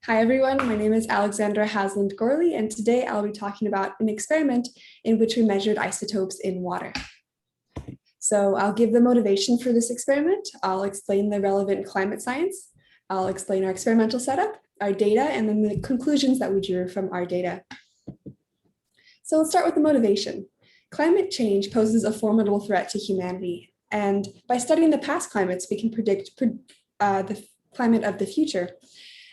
Hi everyone, my name is Alexandra Hasland-Gorley, and today I'll be talking about an experiment in which we measured isotopes in water. So I'll give the motivation for this experiment, I'll explain the relevant climate science, I'll explain our experimental setup, our data, and then the conclusions that we drew from our data. So let's start with the motivation. Climate change poses a formidable threat to humanity, and by studying the past climates, we can predict the climate of the future.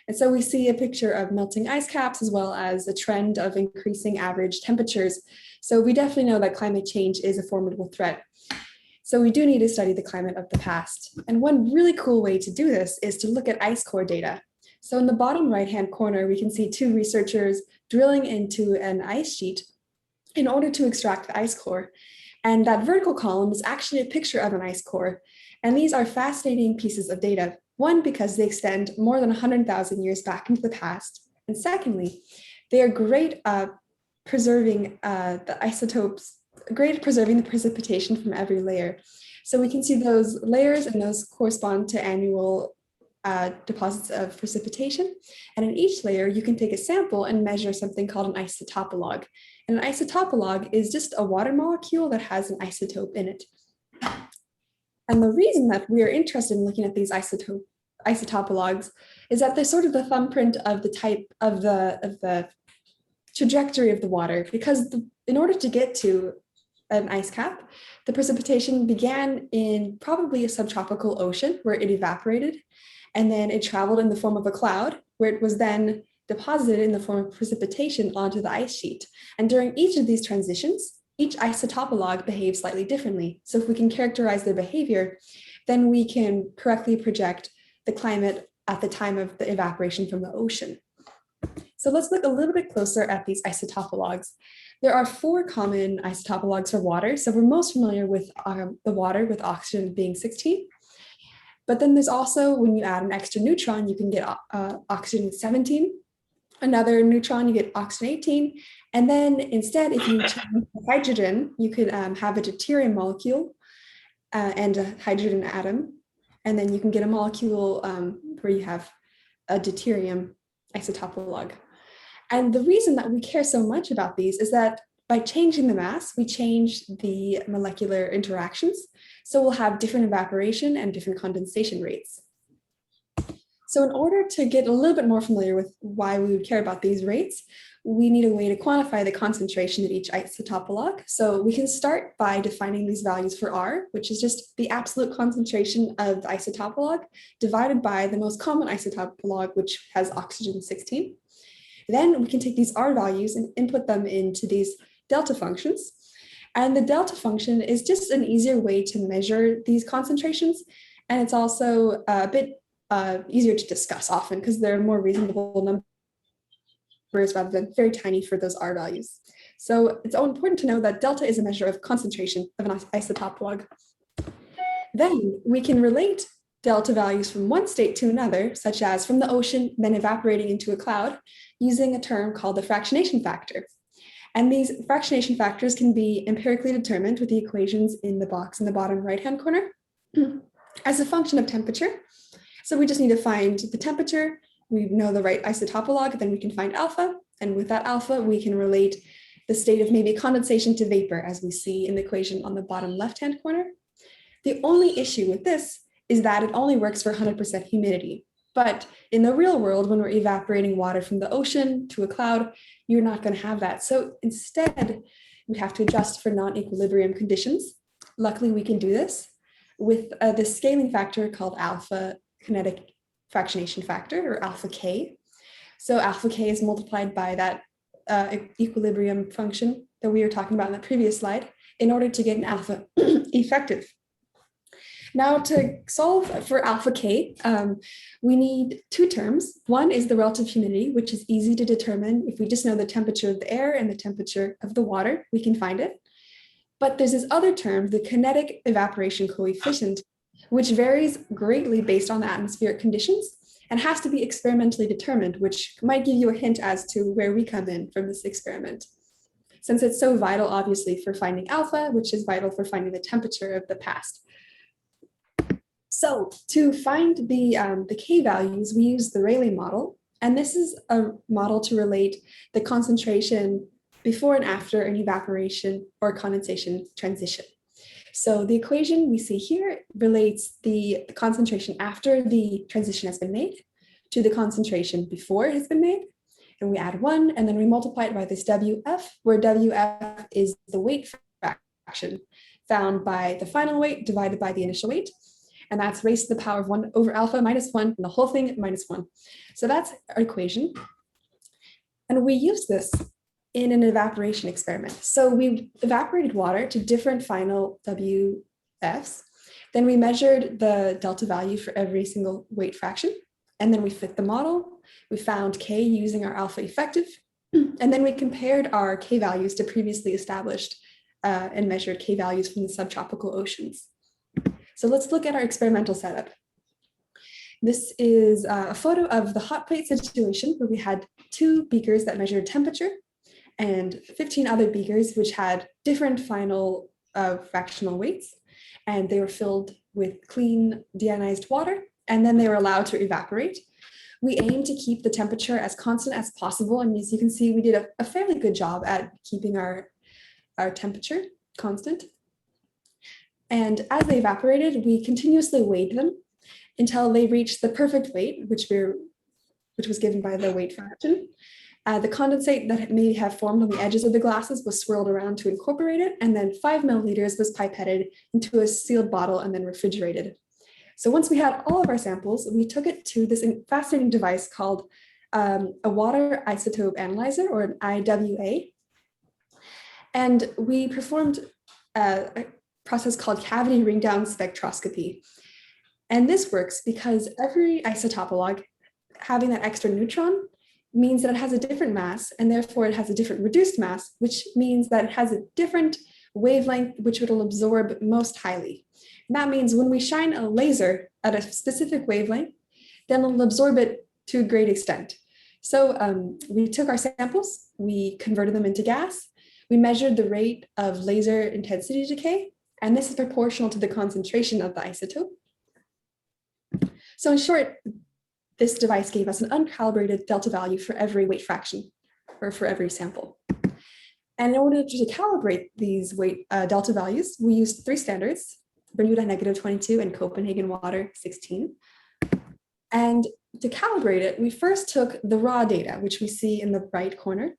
And so we see a picture of melting ice caps as well as a trend of increasing average temperatures. So we definitely know that climate change is a formidable threat. So we do need to study the climate of the past. And one really cool way to do this is to look at ice core data. So in the bottom right-hand corner, we can see two researchers drilling into an ice sheet in order to extract the ice core. And that vertical column is actually a picture of an ice core. And these are fascinating pieces of data. One, because they extend more than 100,000 years back into the past. And secondly, they are great at preserving the isotopes, great at preserving the precipitation from every layer. So we can see those layers, and those correspond to annual deposits of precipitation. And in each layer, you can take a sample and measure something called an isotopolog. And an isotopolog is just a water molecule that has an isotope in it. And the reason that we are interested in looking at these isotopologs is that they're sort of the thumbprint of the type of the trajectory of the water, because in order to get to an ice cap, the precipitation began in probably a subtropical ocean where it evaporated, and then it traveled in the form of a cloud where it was then deposited in the form of precipitation onto the ice sheet. And during each of these transitions, each isotopolog behaves slightly differently. So if we can characterize their behavior, then we can correctly project the climate at the time of the evaporation from the ocean. So let's look a little bit closer at these isotopologs. There are 4 common isotopologs for water. So we're most familiar with the water, with oxygen being 16. But then there's also, when you add an extra neutron, you can get oxygen 17. Another neutron, you get oxygen 18. And then instead, if you change hydrogen, you could have a deuterium molecule and a hydrogen atom. And then you can get a molecule where you have a deuterium isotopolog. And the reason that we care so much about these is that by changing the mass, we change the molecular interactions. So we'll have different evaporation and different condensation rates. So in order to get a little bit more familiar with why we would care about these rates, we need a way to quantify the concentration of each isotopolog. So we can start by defining these values for R, which is just the absolute concentration of the isotopolog divided by the most common isotopolog, which has oxygen 16. Then we can take these R values and input them into these delta functions. And the delta function is just an easier way to measure these concentrations. And it's also a bit easier to discuss often because they're more reasonable numbers rather than very tiny for those R values. So it's important to know that delta is a measure of concentration of an isotopolog. Then we can relate delta values from one state to another, such as from the ocean, then evaporating into a cloud, using a term called the fractionation factor. And these fractionation factors can be empirically determined with the equations in the box in the bottom right-hand corner as a function of temperature. So we just need to find the temperature, we know the right isotopolog, then we can find alpha, and with that alpha, we can relate the state of maybe condensation to vapor, as we see in the equation on the bottom left-hand corner. The only issue with this is that it only works for 100% humidity. But in the real world, when we're evaporating water from the ocean to a cloud, you're not going to have that. So instead, we have to adjust for non-equilibrium conditions. Luckily, we can do this with this scaling factor called alpha kinetic fractionation factor, or alpha K. So alpha K is multiplied by that equilibrium function that we were talking about in the previous slide in order to get an alpha effective. Now, to solve for alpha K, we need 2 terms. One is the relative humidity, which is easy to determine. If we just know the temperature of the air and the temperature of the water, we can find it. But there's this other term, the kinetic evaporation coefficient, which varies greatly based on the atmospheric conditions and has to be experimentally determined, which might give you a hint as to where we come in from this experiment. Since it's so vital, obviously, for finding alpha, which is vital for finding the temperature of the past. So to find the K values, we use the Rayleigh model, And this is a model to relate the concentration before and after an evaporation or condensation transition. So the equation we see here relates the concentration after the transition has been made to the concentration before it has been made. And we add 1, and then we multiply it by this WF, where WF is the weight fraction found by the final weight divided by the initial weight. And that's raised to the power of 1 over alpha minus 1, and the whole thing minus 1. So that's our equation. And we use this in an evaporation experiment. So we evaporated water to different final WFs. Then we measured the delta value for every single weight fraction. And then we fit the model. We found K using our alpha effective. And then we compared our K values to previously established and measured K values from the subtropical oceans. So let's look at our experimental setup. This is a photo of the hot plate situation where we had 2 beakers that measured temperature and 15 other beakers which had different final fractional weights. And they were filled with clean deionized water, and then they were allowed to evaporate. We aim to keep the temperature as constant as possible. And as you can see, we did a fairly good job at keeping our temperature constant. And as they evaporated, we continuously weighed them until they reached the perfect weight, which was given by the weight fraction. The condensate that may have formed on the edges of the glasses was swirled around to incorporate it, and then 5 milliliters was pipetted into a sealed bottle and then refrigerated. So once we had all of our samples, we took it to this fascinating device called a water isotope analyzer, or an IWA. And we performed a process called cavity ring down spectroscopy. And this works because every isotopolog having that extra neutron means that it has a different mass, and therefore it has a different reduced mass, which means that it has a different wavelength which it'll absorb most highly. And that means when we shine a laser at a specific wavelength, then it'll absorb it to a great extent. So we took our samples, we converted them into gas, we measured the rate of laser intensity decay, and this is proportional to the concentration of the isotope. So in short, this device gave us an uncalibrated delta value for every weight fraction, or for every sample. And in order to calibrate these weight delta values, we used 3 standards: Bermuda -22 and Copenhagen water 16. And to calibrate it, we first took the raw data, which we see in the right corner.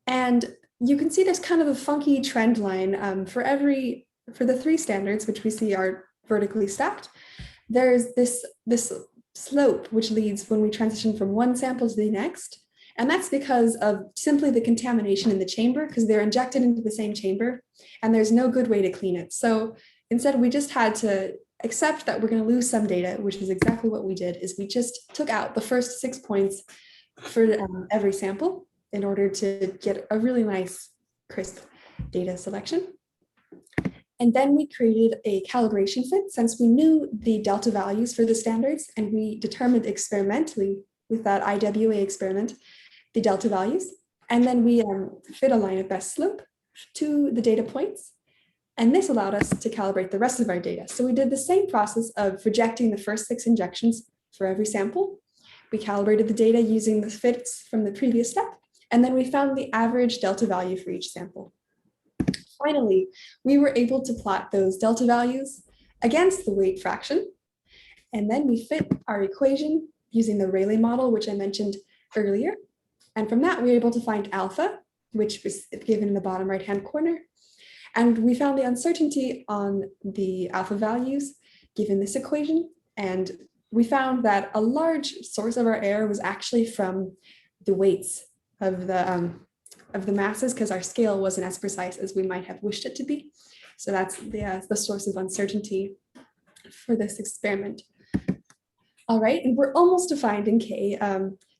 And you can see there's kind of a funky trend line for the 3 standards, which we see are vertically stacked. There's this slope which leads when we transition from one sample to the next. And that's because of simply the contamination in the chamber, because they're injected into the same chamber and there's no good way to clean it. So instead, we just had to accept that we're going to lose some data, which is exactly what we did, is we just took out the first 6 points for every sample in order to get a really nice, crisp data selection. And then we created a calibration fit since we knew the delta values for the standards, and we determined experimentally with that IWA experiment the delta values. And then we fit a line of best slope to the data points. And this allowed us to calibrate the rest of our data. So we did the same process of rejecting the first 6 injections for every sample. We calibrated the data using the fits from the previous step, and then we found the average delta value for each sample. Finally, we were able to plot those delta values against the weight fraction. And then we fit our equation using the Rayleigh model, which I mentioned earlier. And from that, we were able to find alpha, which was given in the bottom right-hand corner. And we found the uncertainty on the alpha values given this equation. And we found that a large source of our error was actually from the weights of the masses, because our scale wasn't as precise as we might have wished it to be. So that's the source of uncertainty for this experiment. All right, and we're almost to finding K.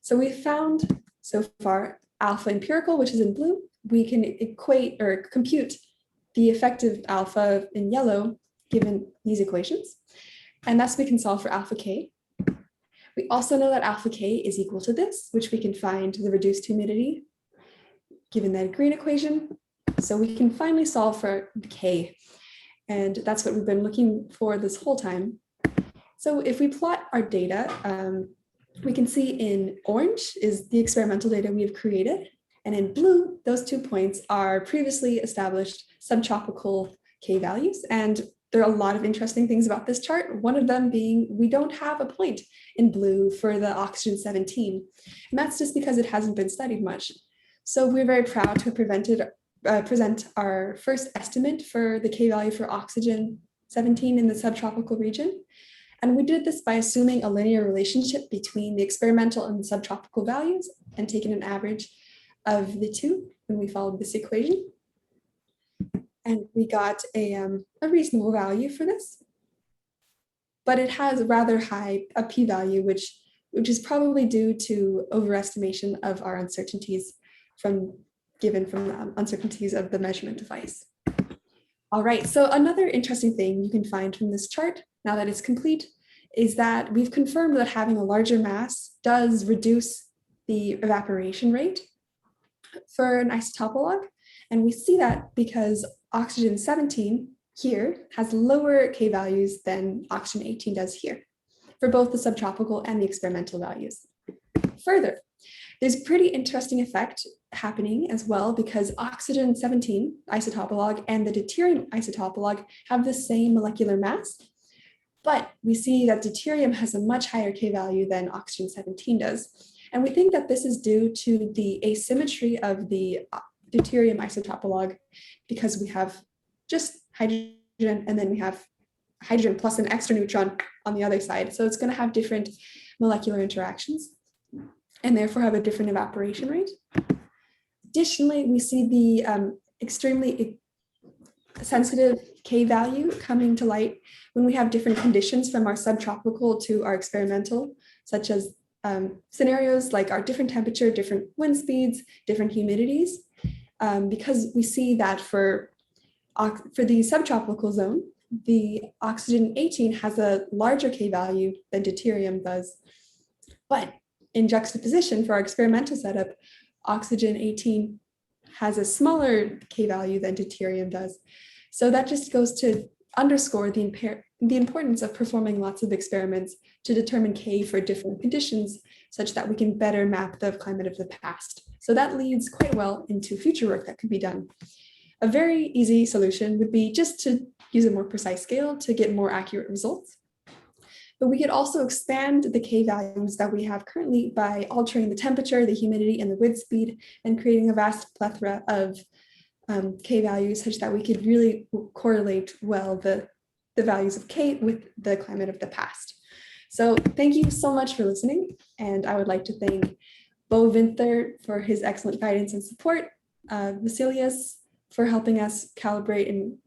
So we found so far alpha empirical, which is in blue. We can equate or compute the effective alpha in yellow given these equations. And thus we can solve for alpha K. We also know that alpha K is equal to this, which we can find the reduced humidity given that green equation. So we can finally solve for K. And that's what we've been looking for this whole time. So if we plot our data We can see in orange is the experimental data we have created, and in blue, those 2 points are previously established subtropical K values. And there are a lot of interesting things about this chart, one of them being we don't have a point in blue for the oxygen 17, and that's just because it hasn't been studied much. So we're very proud to present our first estimate for the K value for oxygen 17 in the subtropical region. And we did this by assuming a linear relationship between the experimental and subtropical values and taking an average of the two when we followed this equation. And we got a reasonable value for this. But it has rather high a p-value, which is probably due to overestimation of our uncertainties from the uncertainties of the measurement device. All right, so another interesting thing you can find from this chart, now that it's complete, is that we've confirmed that having a larger mass does reduce the evaporation rate for an isotopolog. And we see that because oxygen 17 here has lower K values than oxygen 18 does here for both the subtropical and the experimental values. Further, there's a pretty interesting effect happening as well because oxygen 17 isotopolog and the deuterium isotopolog have the same molecular mass, but we see that deuterium has a much higher K value than oxygen 17 does. And we think that this is due to the asymmetry of the deuterium isotopolog because we have just hydrogen and then we have hydrogen plus an extra neutron on the other side. So it's going to have different molecular interactions and therefore have a different evaporation rate. Additionally, we see the extremely sensitive K value coming to light when we have different conditions from our subtropical to our experimental, such as scenarios like our different temperature, different wind speeds, different humidities, because we see that for the subtropical zone, the oxygen 18 has a larger K value than deuterium does. But in juxtaposition for our experimental setup, oxygen 18 has a smaller K value than deuterium does. So that just goes to underscore the importance of performing lots of experiments to determine K for different conditions, such that we can better map the climate of the past. So that leads quite well into future work that could be done. A very easy solution would be just to use a more precise scale to get more accurate results. But we could also expand the K values that we have currently by altering the temperature, the humidity, and the wind speed, and creating a vast plethora of K values such that we could really correlate well the values of K with the climate of the past. So thank you so much for listening. And I would like to thank Bo Vinther for his excellent guidance and support, Vasilius for helping us calibrate and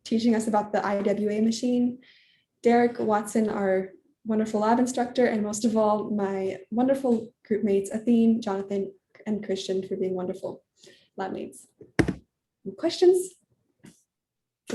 teaching us about the IWA machine, Derek Watson, our wonderful lab instructor, and most of all, my wonderful group mates, Athene, Jonathan, and Christian for being wonderful lab mates. Questions?